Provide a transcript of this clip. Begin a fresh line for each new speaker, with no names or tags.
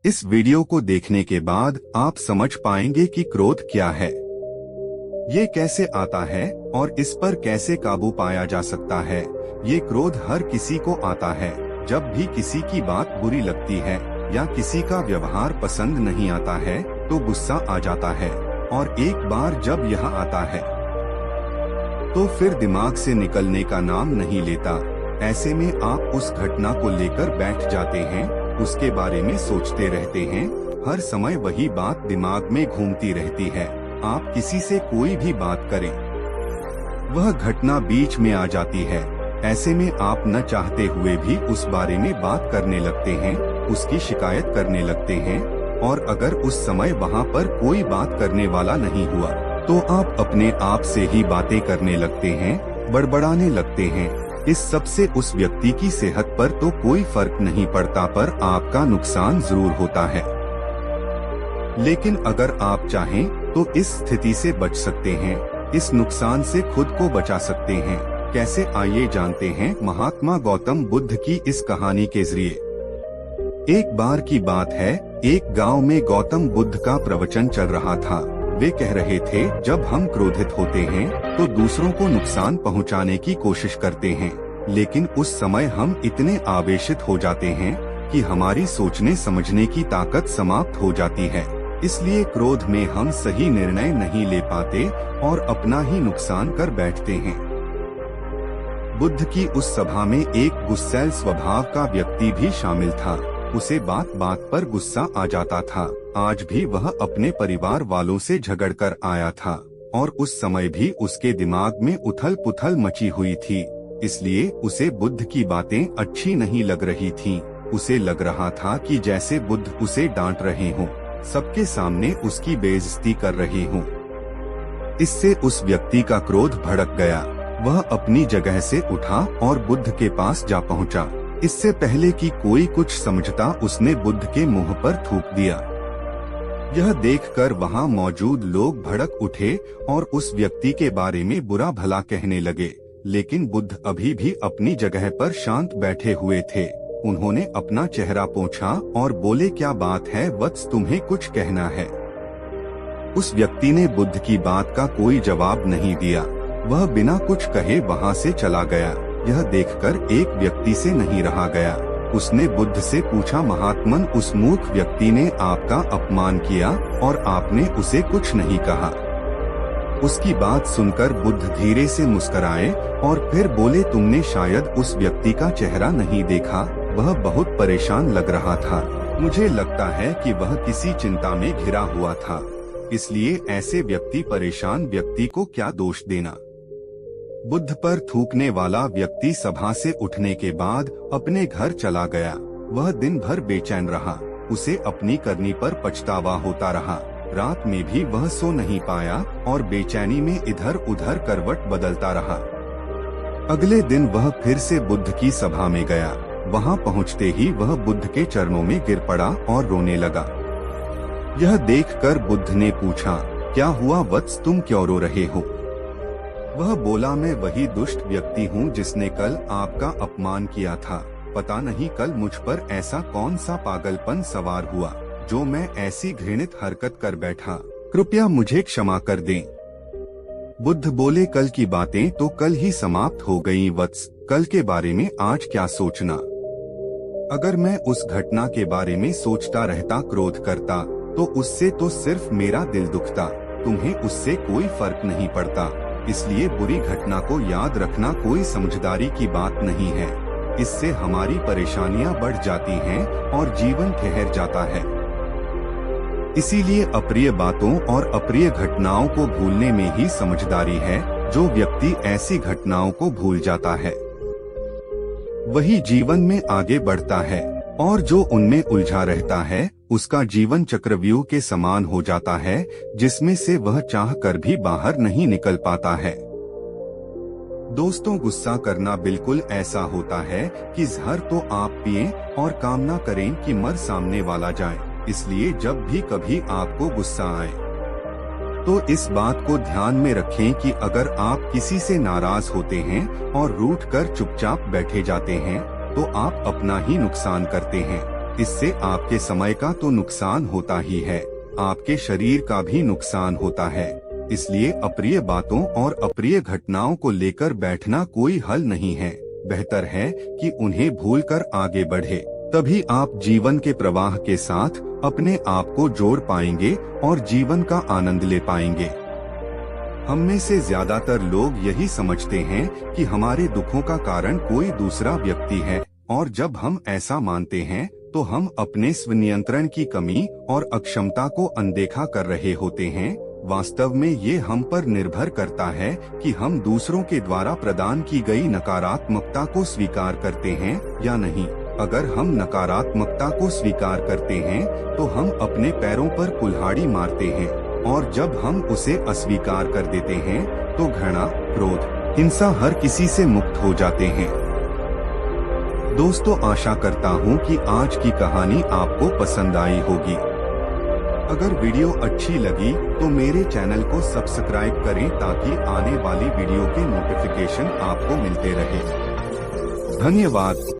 इस वीडियो को देखने के बाद आप समझ पाएंगे कि क्रोध क्या है, ये कैसे आता है और इस पर कैसे काबू पाया जा सकता है। ये क्रोध हर किसी को आता है। जब भी किसी की बात बुरी लगती है या किसी का व्यवहार पसंद नहीं आता है तो गुस्सा आ जाता है, और एक बार जब यह आता है तो फिर दिमाग से निकलने का नाम नहीं लेता। ऐसे में आप उस घटना को लेकर बैठ जाते हैं, उसके बारे में सोचते रहते हैं। हर समय वही बात दिमाग में घूमती रहती है। आप किसी से कोई भी बात करें, वह घटना बीच में आ जाती है। ऐसे में आप न चाहते हुए भी उस बारे में बात करने लगते हैं, उसकी शिकायत करने लगते हैं। और अगर उस समय वहाँ पर कोई बात करने वाला नहीं हुआ तो आप अपने आप से ही बातें करने लगते हैं, बड़बड़ाने लगते हैं। इस सब से उस व्यक्ति की सेहत पर तो कोई फर्क नहीं पड़ता, पर आपका नुकसान जरूर होता है। लेकिन अगर आप चाहें तो इस स्थिति से बच सकते हैं, इस नुकसान से खुद को बचा सकते हैं। कैसे, आइए जानते हैं महात्मा गौतम बुद्ध की इस कहानी के जरिए। एक बार की बात है, एक गांव में गौतम बुद्ध का प्रवचन चल रहा था। वे कह रहे थे, जब हम क्रोधित होते हैं तो दूसरों को नुकसान पहुंचाने की कोशिश करते हैं, लेकिन उस समय हम इतने आवेशित हो जाते हैं कि हमारी सोचने समझने की ताकत समाप्त हो जाती है। इसलिए क्रोध में हम सही निर्णय नहीं ले पाते और अपना ही नुकसान कर बैठते हैं। बुद्ध की उस सभा में एक गुस्सैल स्वभाव का व्यक्ति भी शामिल था। उसे बात बात पर गुस्सा आ जाता था। आज भी वह अपने परिवार वालों से झगड़कर आया था और उस समय भी उसके दिमाग में उथल पुथल मची हुई थी। इसलिए उसे बुद्ध की बातें अच्छी नहीं लग रही थीं। उसे लग रहा था कि जैसे बुद्ध उसे डांट रहे हों, सबके सामने उसकी बेइज्जती कर रहे हों। इससे उस व्यक्ति का क्रोध भड़क गया। वह अपनी जगह से उठा और बुद्ध के पास जा पहुंचा। इससे पहले कि कोई कुछ समझता, उसने बुद्ध के मुंह पर थूक दिया। यह देखकर वहां मौजूद लोग भड़क उठे और उस व्यक्ति के बारे में बुरा भला कहने लगे। लेकिन बुद्ध अभी भी अपनी जगह पर शांत बैठे हुए थे। उन्होंने अपना चेहरा पोंछा और बोले, क्या बात है वत्स, तुम्हें कुछ कहना है? उस व्यक्ति ने बुद्ध की बात का कोई जवाब नहीं दिया। वह बिना कुछ कहे वहां से चला गया। यह देखकर एक व्यक्ति से नहीं रहा गया। उसने बुद्ध से पूछा, महात्मन, उस मूर्ख व्यक्ति ने आपका अपमान किया और आपने उसे कुछ नहीं कहा। उसकी बात सुनकर बुद्ध धीरे से मुस्कुराए और फिर बोले, तुमने शायद उस व्यक्ति का चेहरा नहीं देखा। वह बहुत परेशान लग रहा था। मुझे लगता है कि वह किसी चिंता में घिरा हुआ था। इसलिए ऐसे परेशान व्यक्ति को क्या दोष देना। बुद्ध पर थूकने वाला व्यक्ति सभा से उठने के बाद अपने घर चला गया। वह दिन भर बेचैन रहा। उसे अपनी करनी पर पछतावा होता रहा। रात में भी वह सो नहीं पाया और बेचैनी में इधर उधर करवट बदलता रहा। अगले दिन वह फिर से बुद्ध की सभा में गया। वहां पहुंचते ही वह बुद्ध के चरणों में गिर पड़ा और रोने लगा। यह देखकर बुद्ध ने पूछा, क्या हुआ वत्स, तुम क्यों रो रहे हो? वह बोला, मैं वही दुष्ट व्यक्ति हूँ जिसने कल आपका अपमान किया था। पता नहीं कल मुझ पर ऐसा कौन सा पागलपन सवार हुआ जो मैं ऐसी घृणित हरकत कर बैठा। कृपया मुझे क्षमा कर दें। बुद्ध बोले, कल की बातें तो कल ही समाप्त हो गईं वत्स, कल के बारे में आज क्या सोचना। अगर मैं उस घटना के बारे में सोचता रहता, क्रोध करता, तो उससे तो सिर्फ मेरा दिल दुखता। तुम्हें उससे कोई फर्क नहीं पड़ता। इसलिए बुरी घटना को याद रखना कोई समझदारी की बात नहीं है। इससे हमारी परेशानियां बढ़ जाती हैं और जीवन ठहर जाता है। इसीलिए अप्रिय बातों और अप्रिय घटनाओं को भूलने में ही समझदारी है। जो व्यक्ति ऐसी घटनाओं को भूल जाता है वही जीवन में आगे बढ़ता है, और जो उनमें उलझा रहता है उसका जीवन चक्रव्यूह के समान हो जाता है, जिसमें से वह चाह कर भी बाहर नहीं निकल पाता है। दोस्तों, गुस्सा करना बिल्कुल ऐसा होता है कि जहर तो आप पिएं और कामना करें कि मर सामने वाला जाए। इसलिए जब भी कभी आपको गुस्सा आए तो इस बात को ध्यान में रखें कि अगर आप किसी से नाराज होते हैं और रूठकर चुपचाप बैठे जाते हैं तो आप अपना ही नुकसान करते हैं। इससे आपके समय का तो नुकसान होता ही है, आपके शरीर का भी नुकसान होता है। इसलिए अप्रिय बातों और अप्रिय घटनाओं को लेकर बैठना कोई हल नहीं है। बेहतर है कि उन्हें भूलकर आगे बढ़े, तभी आप जीवन के प्रवाह के साथ अपने आप को जोड़ पाएंगे और जीवन का आनंद ले पाएंगे। हम में से ज्यादातर लोग यही समझते हैं कि हमारे दुखों का कारण कोई दूसरा व्यक्ति है, और जब हम ऐसा मानते हैं तो हम अपने स्वनियंत्रण की कमी और अक्षमता को अनदेखा कर रहे होते हैं। वास्तव में ये हम पर निर्भर करता है कि हम दूसरों के द्वारा प्रदान की गई नकारात्मकता को स्वीकार करते हैं या नहीं। अगर हम नकारात्मकता को स्वीकार करते हैं तो हम अपने पैरों पर कुल्हाड़ी मारते हैं, और जब हम उसे अस्वीकार कर देते हैं तो घृणा, क्रोध, हिंसा हर किसी से मुक्त हो जाते हैं। दोस्तों, आशा करता हूँ कि आज की कहानी आपको पसंद आई होगी। अगर वीडियो अच्छी लगी तो मेरे चैनल को सब्सक्राइब करें ताकि आने वाली वीडियो के नोटिफिकेशन आपको मिलते रहे। धन्यवाद।